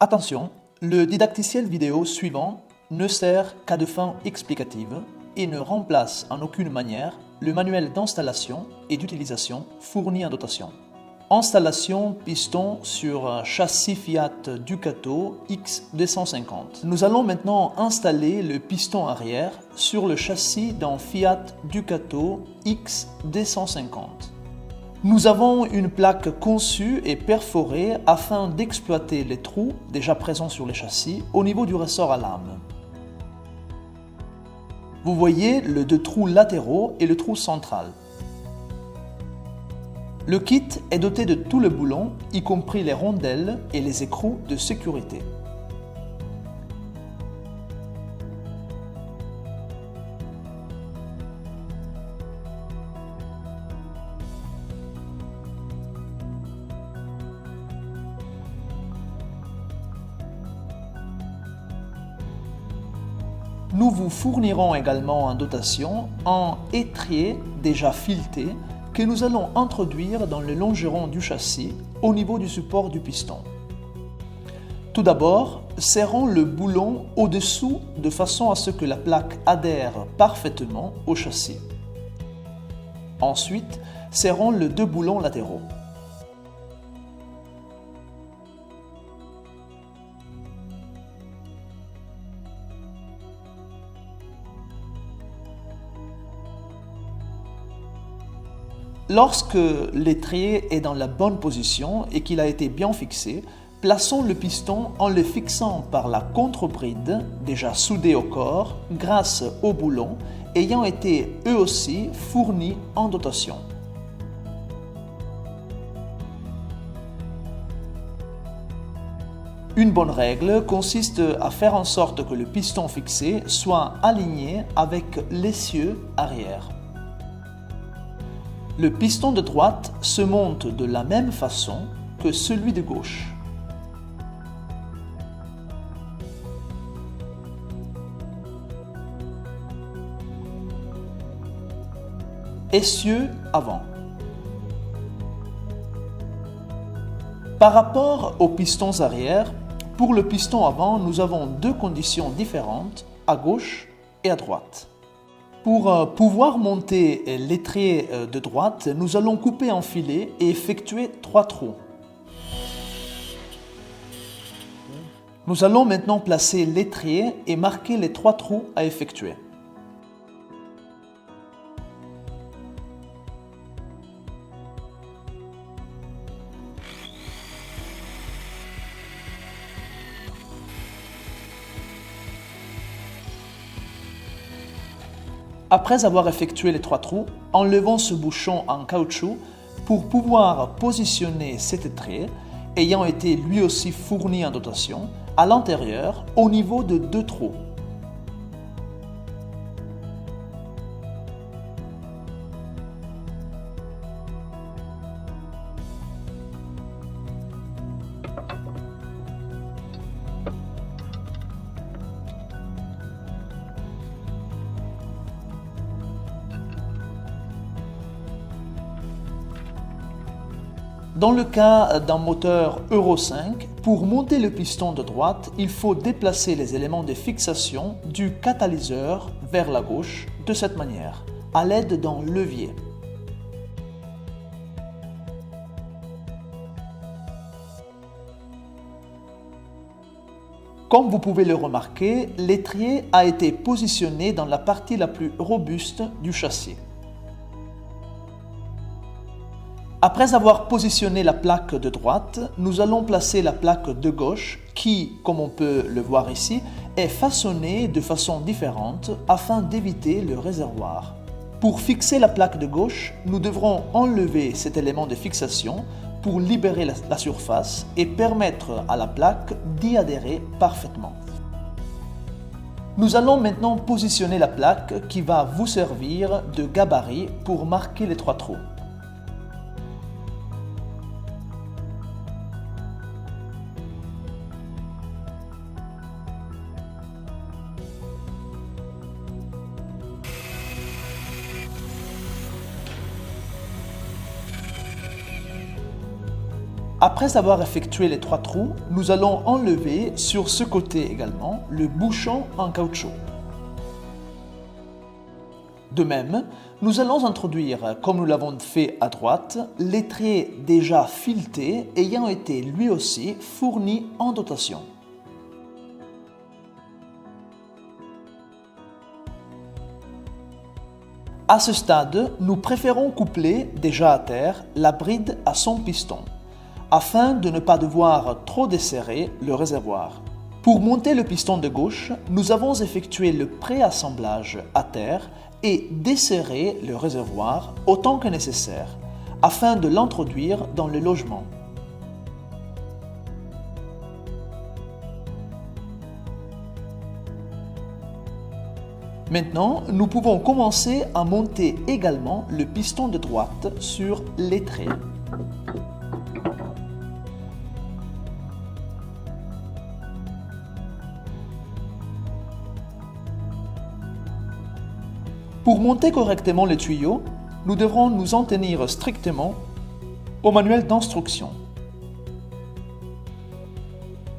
Attention, le didacticiel vidéo suivant ne sert qu'à de fins explicatives et ne remplace en aucune manière le manuel d'installation et d'utilisation fourni en dotation. Installation piston sur châssis Fiat Ducato X250. Nous allons maintenant installer le piston arrière sur le châssis d'un Fiat Ducato X250. Nous avons une plaque conçue et perforée afin d'exploiter les trous déjà présents sur les châssis au niveau du ressort à lame. Vous voyez les deux trous latéraux et le trou central. Le kit est doté de tout le boulon, y compris les rondelles et les écrous de sécurité. Nous vous fournirons également en dotation un étrier déjà fileté que nous allons introduire dans le longeron du châssis au niveau du support du piston. Tout d'abord, serrons le boulon au-dessous de façon à ce que la plaque adhère parfaitement au châssis. Ensuite, serrons les deux boulons latéraux. Lorsque l'étrier est dans la bonne position et qu'il a été bien fixé, plaçons le piston en le fixant par la contre-bride déjà soudée au corps grâce aux boulons ayant été eux aussi fournis en dotation. Une bonne règle consiste à faire en sorte que le piston fixé soit aligné avec l'essieu arrière. Le piston de droite se monte de la même façon que celui de gauche. Essieu avant. Par rapport aux pistons arrière, pour le piston avant, nous avons deux conditions différentes, à gauche et à droite. Pour pouvoir monter l'étrier de droite, nous allons couper en filets et effectuer 3 trous. Nous allons maintenant placer l'étrier et marquer les 3 trous à effectuer. Après avoir effectué les 3 trous, enlevons ce bouchon en caoutchouc pour pouvoir positionner cet étrier, ayant été lui aussi fourni en dotation, à l'intérieur au niveau de 2 trous. Dans le cas d'un moteur Euro 5, pour monter le piston de droite, il faut déplacer les éléments de fixation du catalyseur vers la gauche de cette manière, à l'aide d'un levier. Comme vous pouvez le remarquer, l'étrier a été positionné dans la partie la plus robuste du châssis. Après avoir positionné la plaque de droite, nous allons placer la plaque de gauche qui, comme on peut le voir ici, est façonnée de façon différente afin d'éviter le réservoir. Pour fixer la plaque de gauche, nous devrons enlever cet élément de fixation pour libérer la surface et permettre à la plaque d'y adhérer parfaitement. Nous allons maintenant positionner la plaque qui va vous servir de gabarit pour marquer les 3 trous. Après avoir effectué les 3 trous, nous allons enlever sur ce côté également le bouchon en caoutchouc. De même, nous allons introduire, comme nous l'avons fait à droite, l'étrier déjà fileté ayant été lui aussi fourni en dotation. À ce stade, nous préférons coupler, déjà à terre, la bride à son piston, afin de ne pas devoir trop desserrer le réservoir. Pour monter le piston de gauche, nous avons effectué le préassemblage à terre et desserré le réservoir autant que nécessaire, afin de l'introduire dans le logement. Maintenant, nous pouvons commencer à monter également le piston de droite sur l'étrier. Pour monter correctement le tuyau, nous devrons nous en tenir strictement au manuel d'instruction.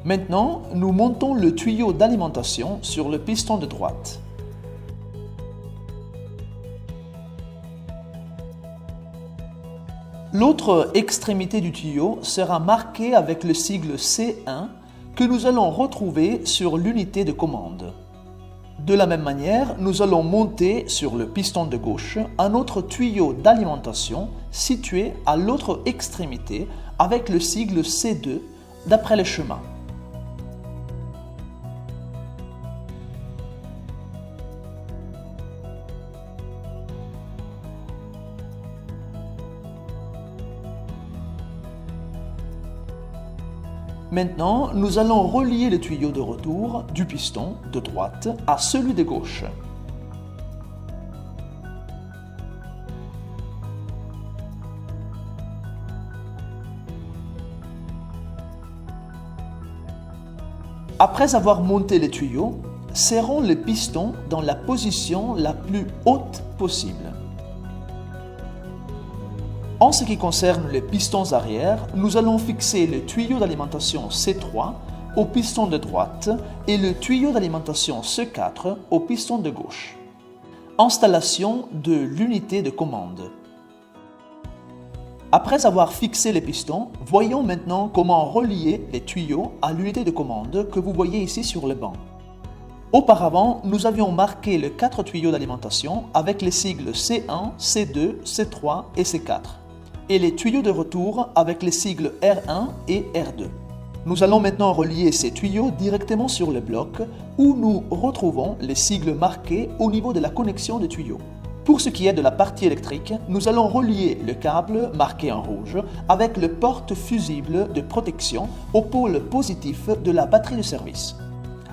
Maintenant, nous montons le tuyau d'alimentation sur le piston de droite. L'autre extrémité du tuyau sera marquée avec le sigle C1 que nous allons retrouver sur l'unité de commande. De la même manière, nous allons monter sur le piston de gauche un autre tuyau d'alimentation situé à l'autre extrémité avec le sigle C2 d'après le schéma. Maintenant, nous allons relier le tuyau de retour du piston de droite à celui de gauche. Après avoir monté les tuyaux, serrons le piston dans la position la plus haute possible. En ce qui concerne les pistons arrière, nous allons fixer le tuyau d'alimentation C3 au piston de droite et le tuyau d'alimentation C4 au piston de gauche. Installation de l'unité de commande. Après avoir fixé les pistons, voyons maintenant comment relier les tuyaux à l'unité de commande que vous voyez ici sur le banc. Auparavant, nous avions marqué les 4 tuyaux d'alimentation avec les sigles C1, C2, C3 et C4. Et les tuyaux de retour avec les sigles R1 et R2. Nous allons maintenant relier ces tuyaux directement sur le bloc où nous retrouvons les sigles marqués au niveau de la connexion des tuyaux. Pour ce qui est de la partie électrique, nous allons relier le câble marqué en rouge avec le porte-fusible de protection au pôle positif de la batterie de service,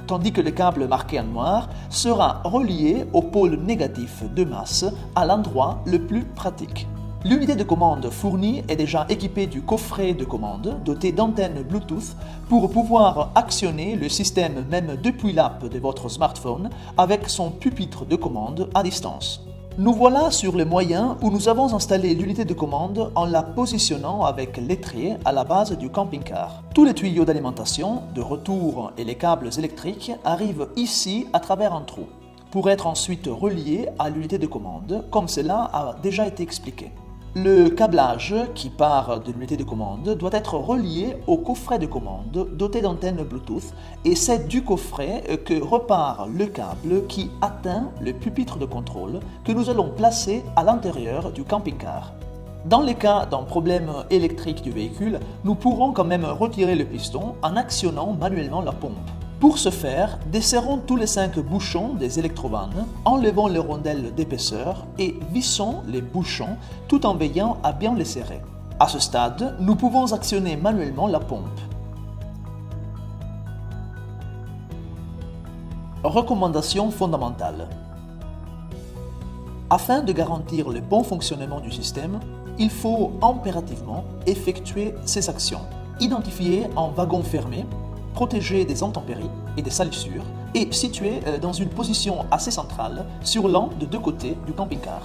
tandis que le câble marqué en noir sera relié au pôle négatif de masse à l'endroit le plus pratique. L'unité de commande fournie est déjà équipée du coffret de commande doté d'antennes Bluetooth pour pouvoir actionner le système même depuis l'app de votre smartphone avec son pupitre de commande à distance. Nous voilà sur le moyen où nous avons installé l'unité de commande en la positionnant avec l'étrier à la base du camping-car. Tous les tuyaux d'alimentation, de retour et les câbles électriques arrivent ici à travers un trou, pour être ensuite reliés à l'unité de commande, comme cela a déjà été expliqué. Le câblage qui part de l'unité de commande doit être relié au coffret de commande doté d'antennes Bluetooth et c'est du coffret que repart le câble qui atteint le pupitre de contrôle que nous allons placer à l'intérieur du camping-car. Dans le cas d'un problème électrique du véhicule, nous pourrons quand même retirer le piston en actionnant manuellement la pompe. Pour ce faire, desserrons tous les 5 bouchons des électrovannes, enlevons les rondelles d'épaisseur et vissons les bouchons tout en veillant à bien les serrer. À ce stade, nous pouvons actionner manuellement la pompe. Recommandations fondamentales. Afin de garantir le bon fonctionnement du système, il faut impérativement effectuer ces actions. Identifier un wagon fermé, protégé des intempéries et des salissures et situé dans une position assez centrale sur l'un des 2 côtés du camping-car.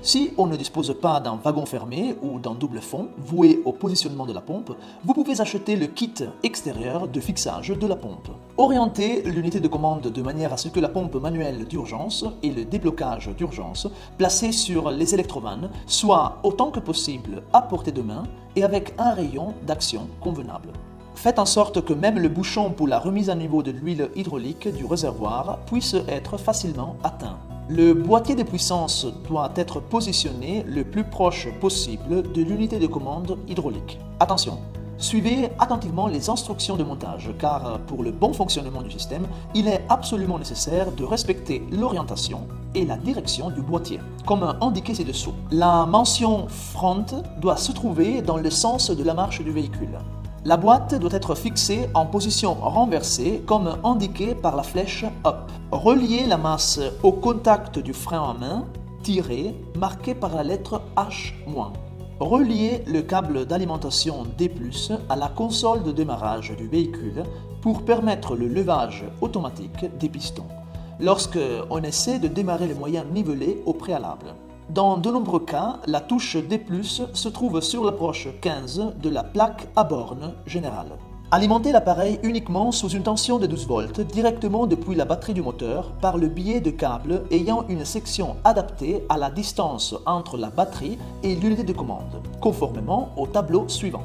Si on ne dispose pas d'un wagon fermé ou d'un double fond voué au positionnement de la pompe, vous pouvez acheter le kit extérieur de fixage de la pompe. Orientez l'unité de commande de manière à ce que la pompe manuelle d'urgence et le déblocage d'urgence placés sur les électrovannes soient autant que possible à portée de main et avec un rayon d'action convenable. Faites en sorte que même le bouchon pour la remise à niveau de l'huile hydraulique du réservoir puisse être facilement atteint. Le boîtier de puissance doit être positionné le plus proche possible de l'unité de commande hydraulique. Attention, suivez attentivement les instructions de montage car pour le bon fonctionnement du système, il est absolument nécessaire de respecter l'orientation et la direction du boîtier, comme indiqué ci-dessous. La mention Front doit se trouver dans le sens de la marche du véhicule. La boîte doit être fixée en position renversée comme indiqué par la flèche Up. Reliez la masse au contact du frein à main, tiré, marqué par la lettre H-. Reliez le câble d'alimentation D+, à la console de démarrage du véhicule pour permettre le levage automatique des pistons, lorsque on essaie de démarrer les moyens nivelés au préalable. Dans de nombreux cas, la touche D+, se trouve sur l'approche 15 de la plaque à borne générale. Alimentez l'appareil uniquement sous une tension de 12 volts directement depuis la batterie du moteur par le biais de câbles ayant une section adaptée à la distance entre la batterie et l'unité de commande, conformément au tableau suivant.